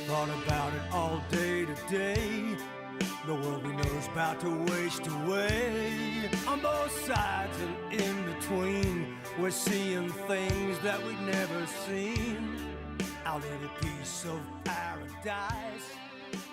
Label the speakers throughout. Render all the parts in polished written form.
Speaker 1: Thought about it all day today. The world we know's about to waste away. On both sides and in between, we're seeing things that we've never seen. Our little piece of paradise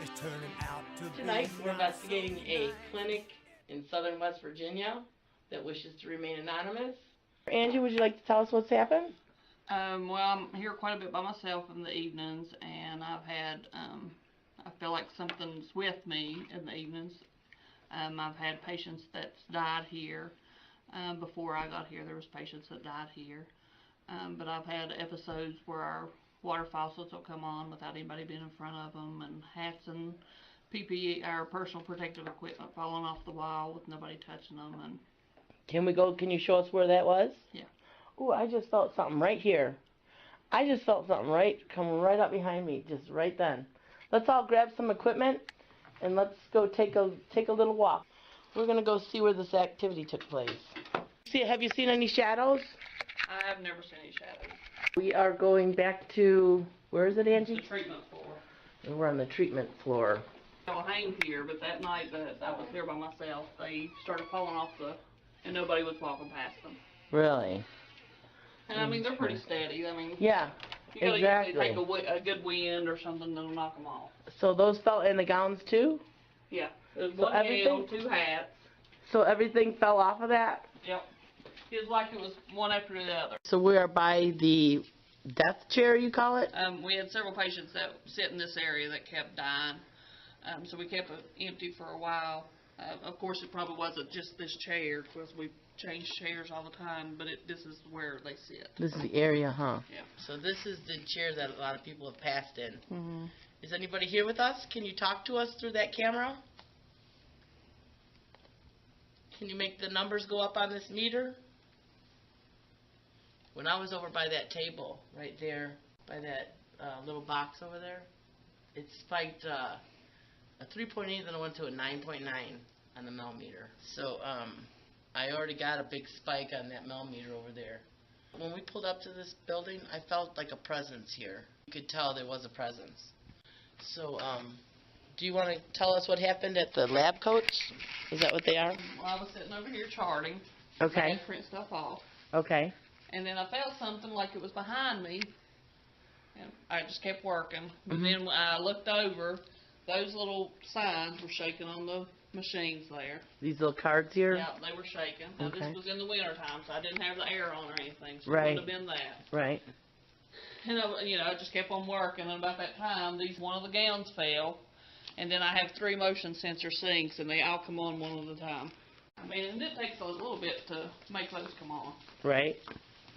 Speaker 1: is turning out to be.
Speaker 2: Tonight we're investigating a clinic in southern West Virginia that wishes to remain anonymous. Angie, would you like to tell us what's happened?
Speaker 3: Well, I'm here quite a bit by myself in the evenings, and I've had, I feel like something's with me in the evenings. I've had patients that's died here. Before I got here, there was patients that died here. But I've had episodes where our water faucets will come on without anybody being in front of them, and hats and PPE, our personal protective equipment, falling off the wall with nobody touching them. And
Speaker 2: Can you show us where that was?
Speaker 3: Yeah.
Speaker 2: Ooh, I just felt something right here. I just felt something coming right up behind me, just right then. Let's all grab some equipment and let's go take a little walk. We're gonna go see where this activity took place. Have you seen any shadows?
Speaker 3: I have never seen any shadows.
Speaker 2: We are going back to, where is it, Angie?
Speaker 3: The treatment floor.
Speaker 2: And we're on the treatment floor.
Speaker 3: I'll hang here, but that night that I was here by myself, they started falling off and nobody was walking past them.
Speaker 2: Really?
Speaker 3: And I mean, they're pretty steady. I mean,
Speaker 2: yeah,
Speaker 3: you gotta
Speaker 2: exactly.
Speaker 3: take a good wind or something that'll knock them off.
Speaker 2: So those fell in the gowns too?
Speaker 3: Yeah. There's
Speaker 2: So
Speaker 3: one gown, 2 hats.
Speaker 2: So everything fell off of that?
Speaker 3: Yep. It was like it was one after the other.
Speaker 2: So we are by the death chair, you call it?
Speaker 3: We had several patients that sit in this area that kept dying. So we kept it empty for a while. Of course, it probably wasn't just this chair, because we change chairs all the time, but this is where they sit.
Speaker 2: This is the area, huh?
Speaker 3: Yeah.
Speaker 2: So this is the chair that a lot of people have passed in.
Speaker 3: Mm-hmm.
Speaker 2: Is anybody here with us? Can you talk to us through that camera? Can you make the numbers go up on this meter? When I was over by that table, right there, by that little box over there, it spiked a 3.8, then it went to a 9.9 on the millimeter. So I already got a big spike on that millimeter over there. When we pulled up to this building, I felt like a presence here. You could tell there was a presence. So do you want to tell us what happened at the lab coats? Is that what they are?
Speaker 3: Well, I was sitting over here charting.
Speaker 2: Okay.
Speaker 3: I had to print stuff off.
Speaker 2: Okay.
Speaker 3: And then I felt something like it was behind me, and I just kept working. And then when I looked over, those little signs were shaking on the machines there.
Speaker 2: These little cards here?
Speaker 3: Yeah, they were shaking. Now,
Speaker 2: Okay.
Speaker 3: this was in the winter time, so I didn't have the air on or anything, so
Speaker 2: Right.
Speaker 3: it wouldn't have been that.
Speaker 2: Right.
Speaker 3: And I just kept on working, and about that time, one of the gowns fell, and then I have 3 motion sensor sinks, and they all come on one at a time. I mean, and it takes a little bit to make those come on.
Speaker 2: Right.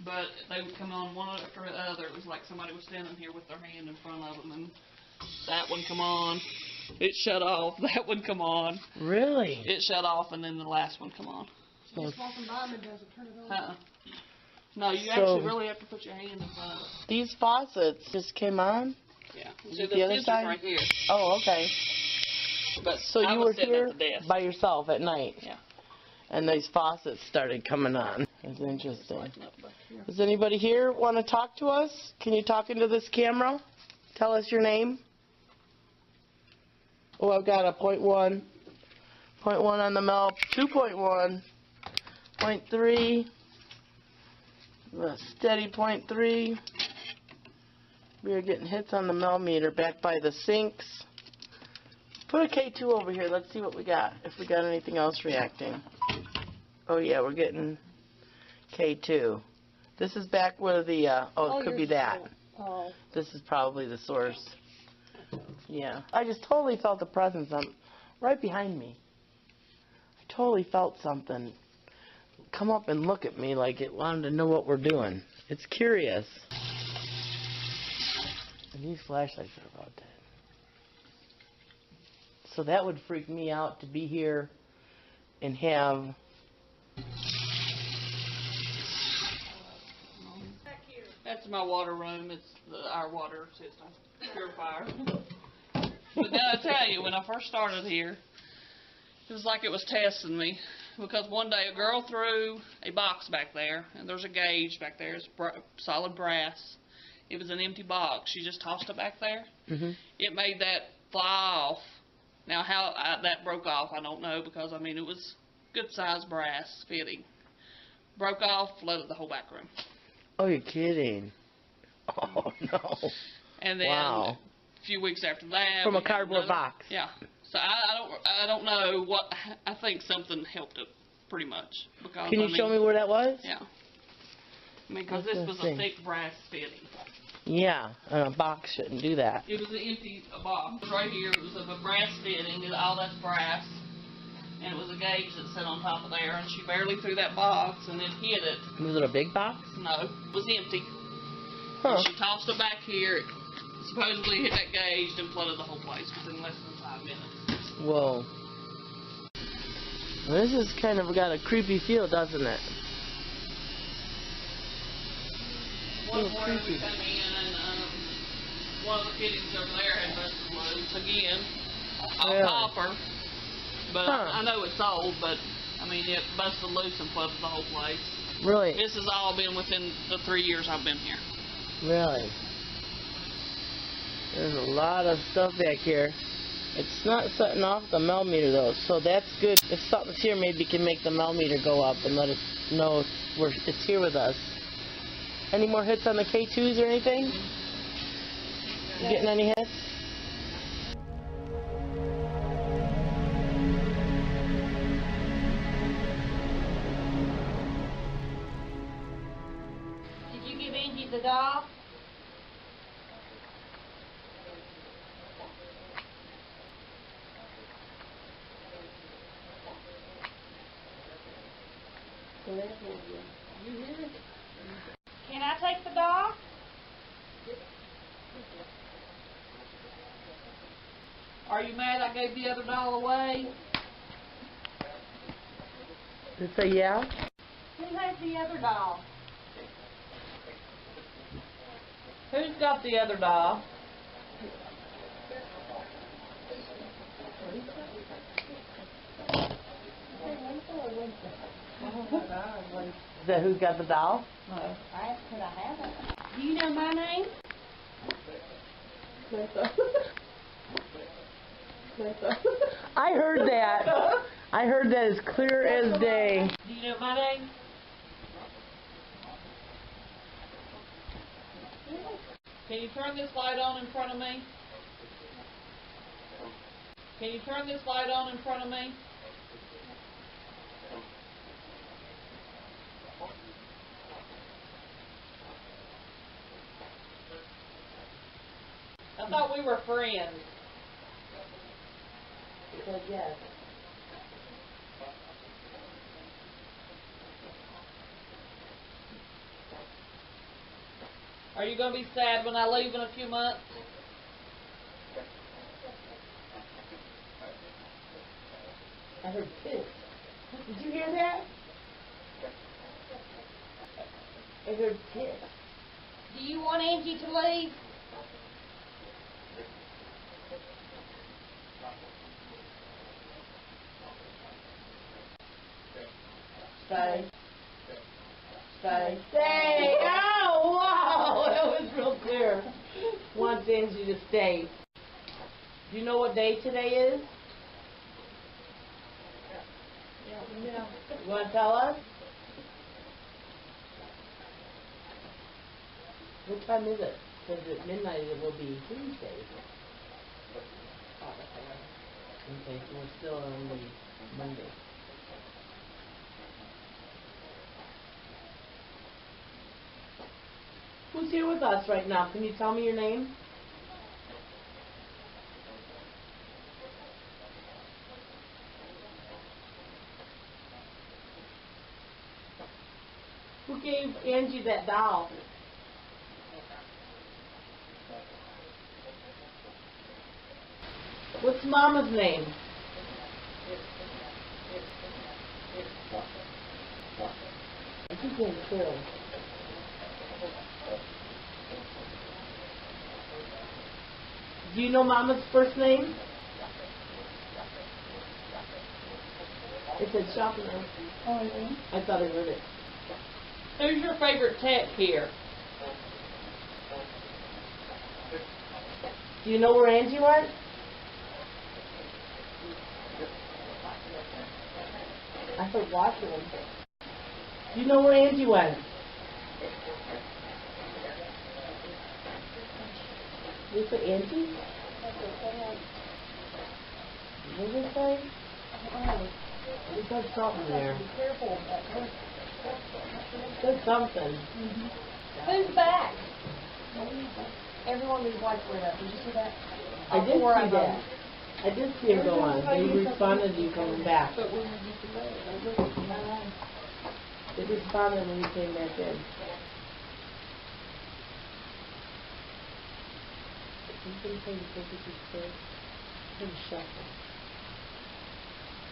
Speaker 3: But they would come on one after the other. It was like somebody was standing here with their hand in front of them, and that one come on. It shut off. That one come on.
Speaker 2: Really?
Speaker 3: It shut off, and then the last one come on.
Speaker 4: Just walking by them, it doesn't turn it on.
Speaker 3: No, you actually really have to put your hand in front of it.
Speaker 2: These faucets just came on?
Speaker 3: Yeah.
Speaker 2: Is
Speaker 3: See,
Speaker 2: it the other
Speaker 3: fuse is
Speaker 2: side?
Speaker 3: right here.
Speaker 2: Oh, okay.
Speaker 3: But
Speaker 2: So
Speaker 3: I
Speaker 2: you
Speaker 3: was
Speaker 2: were
Speaker 3: sitting
Speaker 2: here
Speaker 3: at the desk.
Speaker 2: by yourself at night?
Speaker 3: Yeah.
Speaker 2: And these faucets started coming on. It's interesting.
Speaker 3: Lighten up back here.
Speaker 2: Does anybody here want to talk to us? Can you talk into this camera? Tell us your name. Oh, I've got a 0.1. 0.1 on the mil. 2.1. 0.3. A steady 0.3. We are getting hits on the millimeter back by the sinks. Put a K2 over here. Let's see what we got. If we got anything else reacting. Oh yeah, we're getting K2. This is back where the, it could be that.
Speaker 4: Oh.
Speaker 2: This is probably the source. Yeah. I just totally felt the presence right behind me. I totally felt something come up and look at me like it wanted to know what we're doing. It's curious. And these flashlights are about dead. So that would freak me out to be here and have...
Speaker 3: That's my water room. It's our water system, purifier. But then I tell you, when I first started here, it was like it was testing me. Because one day a girl threw a box back there, and there's a gauge back there. It's solid brass. It was an empty box. She just tossed it back there.
Speaker 2: Mm-hmm.
Speaker 3: It made that fly off. Now, how that broke off, I don't know, because, I mean, it was good-sized brass fitting. Broke off, flooded the whole back room.
Speaker 2: Oh, you're kidding. Oh, no.
Speaker 3: And then
Speaker 2: Wow.
Speaker 3: a few weeks after that...
Speaker 2: From a cardboard box.
Speaker 3: Yeah. So I don't know what... I think something helped it, pretty much. Because,
Speaker 2: Can you show me where that was?
Speaker 3: Yeah. I mean, because this was a thick brass fitting.
Speaker 2: Yeah, and a box shouldn't do that.
Speaker 3: It was an empty box. Right here, it was of a brass fitting, and all that's brass. And it was a gauge that sat on top of there, and she barely threw that box, and it hit it.
Speaker 2: Was it a big box?
Speaker 3: No, it was empty.
Speaker 2: Huh.
Speaker 3: And she tossed it back here. It supposedly hit that gauge and flooded the whole place within less than 5 minutes.
Speaker 2: Whoa. This has kind of got a creepy feel, doesn't it?
Speaker 3: One morning we come in, and one of the fittings over there had busted loose again.
Speaker 2: Really?
Speaker 3: Copper. But
Speaker 2: Huh.
Speaker 3: I know it's old, but I mean, it busted loose and flooded the whole place.
Speaker 2: Really?
Speaker 3: This has all been within the 3 years I've been here.
Speaker 2: Really? There's a lot of stuff back here. It's not setting off the millimeter though, so that's good. If something's here, maybe it can make the millimeter go up and let us know it's here with us. Any more hits on the K2s or anything? You getting any hits?
Speaker 4: Did you give Angie the doll? Can I take the doll?
Speaker 3: Are you mad I gave the other doll away?
Speaker 2: Did it say yeah?
Speaker 4: Who has the other doll?
Speaker 3: Who's got the other doll?
Speaker 2: Is that who's got the doll?
Speaker 3: No.
Speaker 4: I asked could I have it. Do you know my name?
Speaker 2: I heard that. I heard that as clear as day.
Speaker 3: Do you know my name? Can you turn this light on in front of me? Can you turn this light on in front of me? I thought we were friends.
Speaker 2: He said yes.
Speaker 3: Are you going to be sad when I leave in a few months?
Speaker 2: I heard kids. Did you hear that? I heard kids.
Speaker 4: Do you want Angie to leave?
Speaker 2: Stay. Stay. Stay. Oh, wow. That was real clear. Wants Angie to stay. Do you know what day today is? Yeah. You want to tell us? What time is it? Because at midnight it will be Tuesday. Oh, that's all right. Okay, so we're still on the Monday. Who's here with us right now? Can you tell me your name? Who gave Angie that doll? What's Mama's name? I keep getting killed. Do you know Mama's first name? It said shopping.
Speaker 4: Oh, yeah.
Speaker 2: I thought I heard it.
Speaker 3: Who's your favorite tech here?
Speaker 2: Do you know where Angie went? I heard watching him. Do you know where Angie went? Is it Angie? What did it say? It said something there. It said something.
Speaker 4: Who's back? Everyone needs lights lit up. Did you see that?
Speaker 2: I did see that. I did see him go on. They responded to you coming back. They responded when you came back in.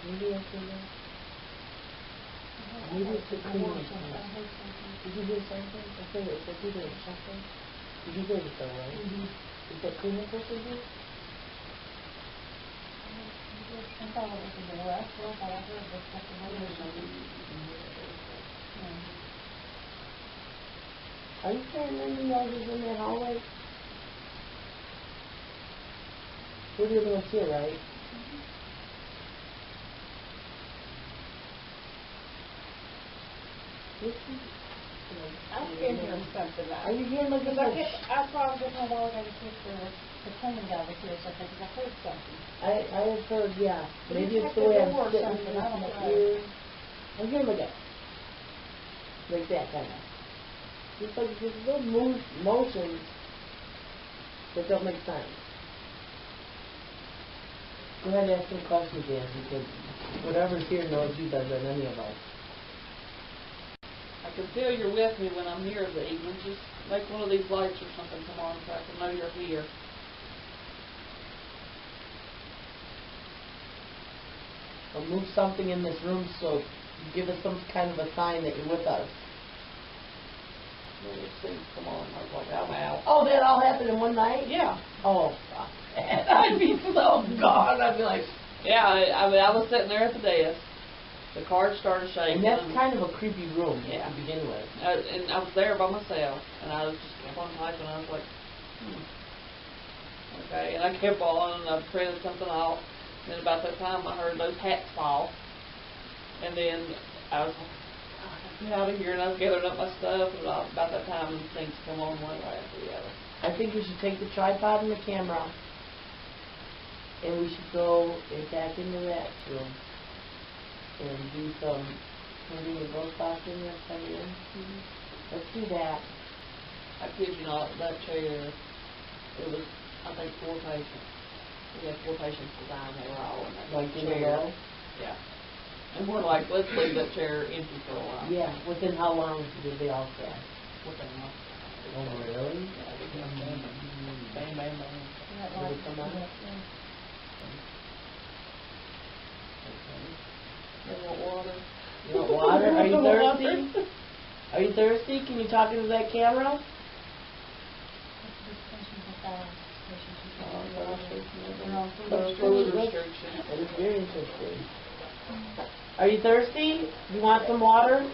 Speaker 2: Maybe I can maybe it's the cleaning. Did you hear something? I think it said you did something. Did you hear it though, right? Is that cleaning person here?
Speaker 4: I thought it was the door. I thought I heard it was something or something.
Speaker 2: Are you saying any noises in that hallway? We're the other ones here, right?
Speaker 4: I'm scared of something.
Speaker 2: Are you hearing like a
Speaker 4: I probably didn't know why they took the cleaning guy was here or something, because I heard something.
Speaker 2: I have heard, yeah.
Speaker 4: But
Speaker 2: Maybe
Speaker 4: you
Speaker 2: it's
Speaker 4: check
Speaker 2: the way
Speaker 4: the
Speaker 2: I'm
Speaker 4: door or
Speaker 2: sitting
Speaker 4: something, I don't
Speaker 2: in my
Speaker 4: know.
Speaker 2: ear. I'm hearing like that kind of. Just like just little motions that don't make sense. Go ahead and ask some questions, Dan, because whatever's here knows you better than any of us.
Speaker 3: I can feel you're with me when I'm here in the evening. Just make one of these lights or something come on so I can know you're here.
Speaker 2: Or move something in this room so you give us some kind of a sign that you're with us.
Speaker 3: Let me see. Come on. I was like, I'm out.
Speaker 2: Oh, that all happened in one night?
Speaker 3: Yeah.
Speaker 2: Oh, fuck. I'd be so gone. I'd be like...
Speaker 3: Yeah, I mean, I was sitting there at the desk. The card started shaking.
Speaker 2: And that's kind of a creepy room
Speaker 3: yeah.
Speaker 2: to begin with.
Speaker 3: And I was there by myself, and I was just kept on typing. I was like, okay. And I kept on, and I printed something off. And about that time, I heard those hats fall. And then I was like, get out of here, and I was gathering up my stuff. And about that time, things come on one way after the other.
Speaker 2: I think we should take the tripod and the camera, and we should go back into that room and do some putting a ghost box in there, come in. Let's do that.
Speaker 3: I kid you not, that chair, it was, I think, 4 patients. We had 4 patients to die, and they were all in that
Speaker 2: Like in a
Speaker 3: chair.
Speaker 2: row?
Speaker 3: Yeah. And we're like, let's leave that chair empty for a while.
Speaker 2: Yeah. Within how long did they all crash?
Speaker 3: Within a month.
Speaker 2: Oh, really?
Speaker 3: Yeah, they kept bang, bang, bang, bang.
Speaker 2: Did it come out?
Speaker 3: You want water?
Speaker 2: You want water? Are you thirsty? Are you thirsty? Can you talk into that camera?
Speaker 3: Food restriction.
Speaker 2: That is very interesting. Are you thirsty? You want some water?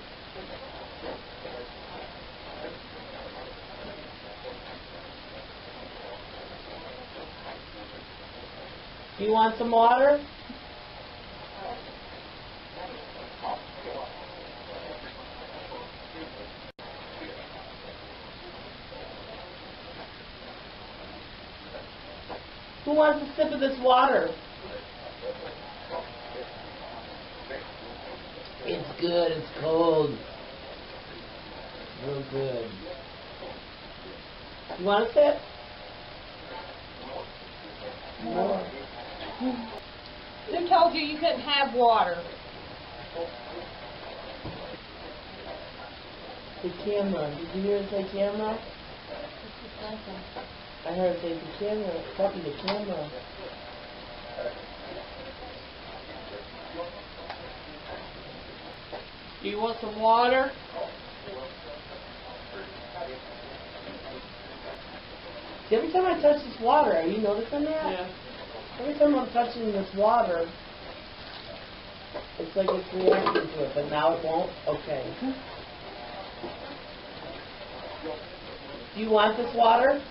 Speaker 2: Do you want some water? Who wants a sip of this water? It's good, it's cold. Real good. You want a sip? More.
Speaker 4: Who told you you couldn't have water?
Speaker 2: The camera. Did you hear it say camera? I heard it say the camera. Copy the camera.
Speaker 3: Do you want some water?
Speaker 2: See, every time I touch this water, are you noticing that?
Speaker 3: Yeah.
Speaker 2: Every time I'm touching this water, it's like it's reacting to it, but now it won't? Okay. Do you want this water?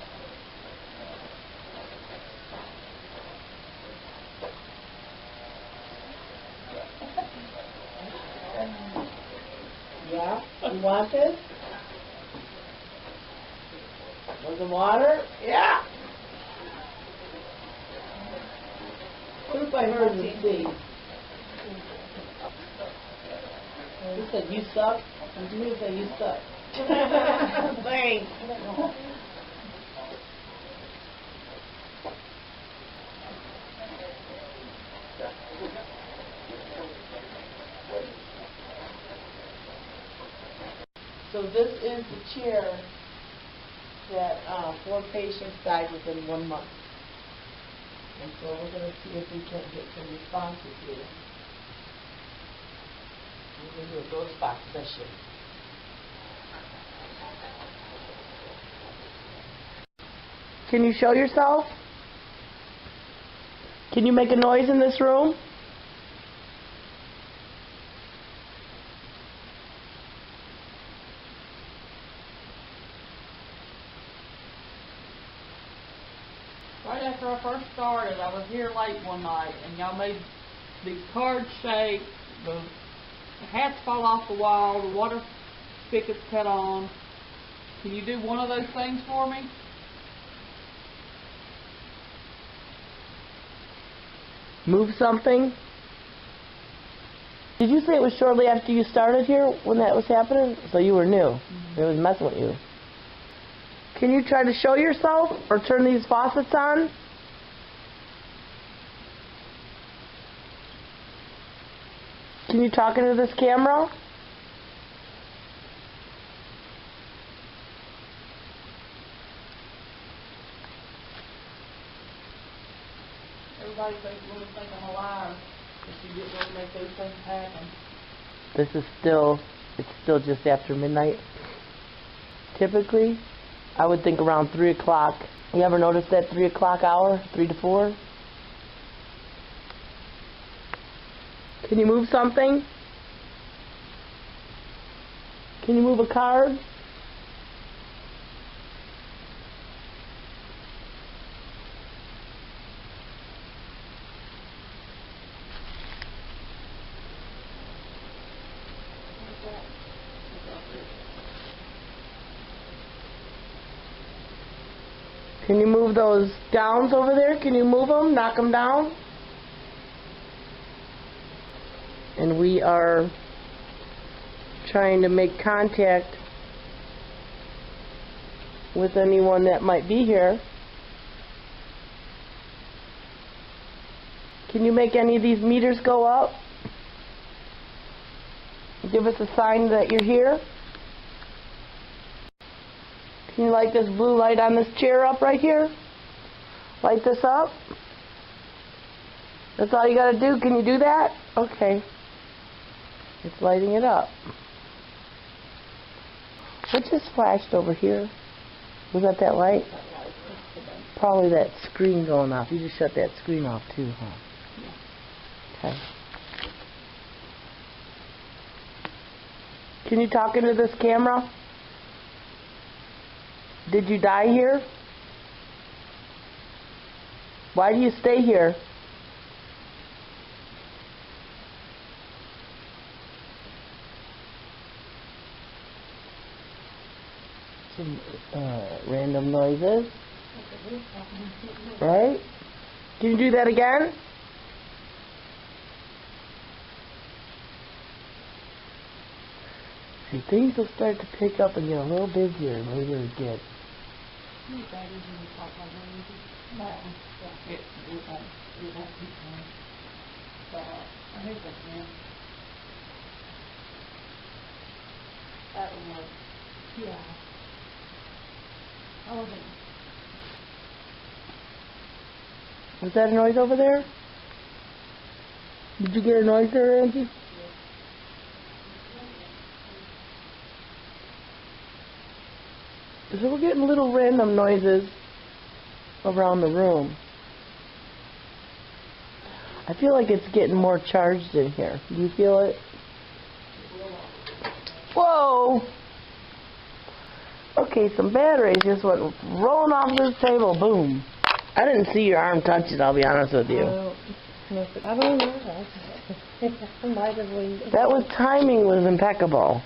Speaker 2: want this? Want some water? Yeah. What if I heard the C? You said you suck? What do you mean say you suck? Thanks. So this is the chair that 4 patients died within 1 month. And so we're going to see if we can get some responses here. We're going to do a ghost box session. Can you show yourself? Can you make a noise in this room?
Speaker 3: Right after I first started, I was here late one night, and y'all made these cards shake, the hats fall off the wall, the water spigots cut on. Can you do one of those things for me?
Speaker 2: Move something? Did you say it was shortly after you started here when that was happening? So you were new. It was messing with you. Can you try to show yourself or turn these faucets on? Can you talk into this camera?
Speaker 3: Everybody thinks I'm alive, if you get ready to make those things happen.
Speaker 2: This is still, it's still just after midnight. Typically, I would think around 3 o'clock. You ever notice that 3 o'clock hour? 3 to 4? Can you move something? Can you move a card? Can you move those gowns over there? Can you move them? Knock them down? And we are trying to make contact with anyone that might be here. Can you make any of these meters go up? Give us a sign that you're here. Can you light this blue light on this chair up right here? Light this up. That's all you got to do. Can you do that? Okay. It's lighting it up. What just flashed over here? Was that light? Probably that screen going off. You just shut that screen off too, huh? Okay. Can you talk into this camera? Did you die here? Why do you stay here? Some random noises. Right? Can you do that again? See, things will start to pick up and get a little busier later again. Was that a noise over there? Did you get a noise there, Angie? So we're getting little random noises around the room. I feel like it's getting more charged in here. Do you feel it? Whoa! Okay, some batteries just went rolling off this table. Boom. I didn't see your arm touch it, I'll be honest with you.
Speaker 4: I don't know.
Speaker 2: That was timing was impeccable.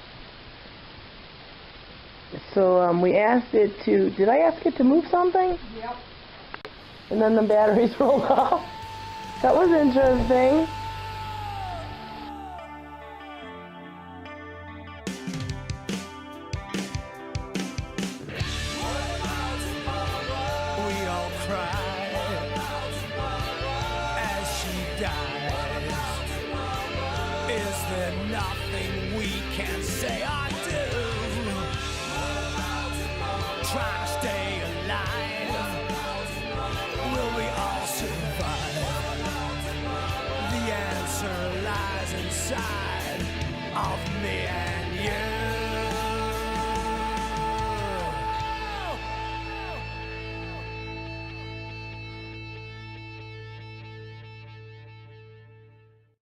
Speaker 5: So we asked it to, did I ask it to move something?
Speaker 4: Yep.
Speaker 5: And then the batteries rolled off. That was interesting.
Speaker 1: We all cry as she dies. Is there nothing we can say or do? Trying to stay alive. Will we all survive? The answer lies inside of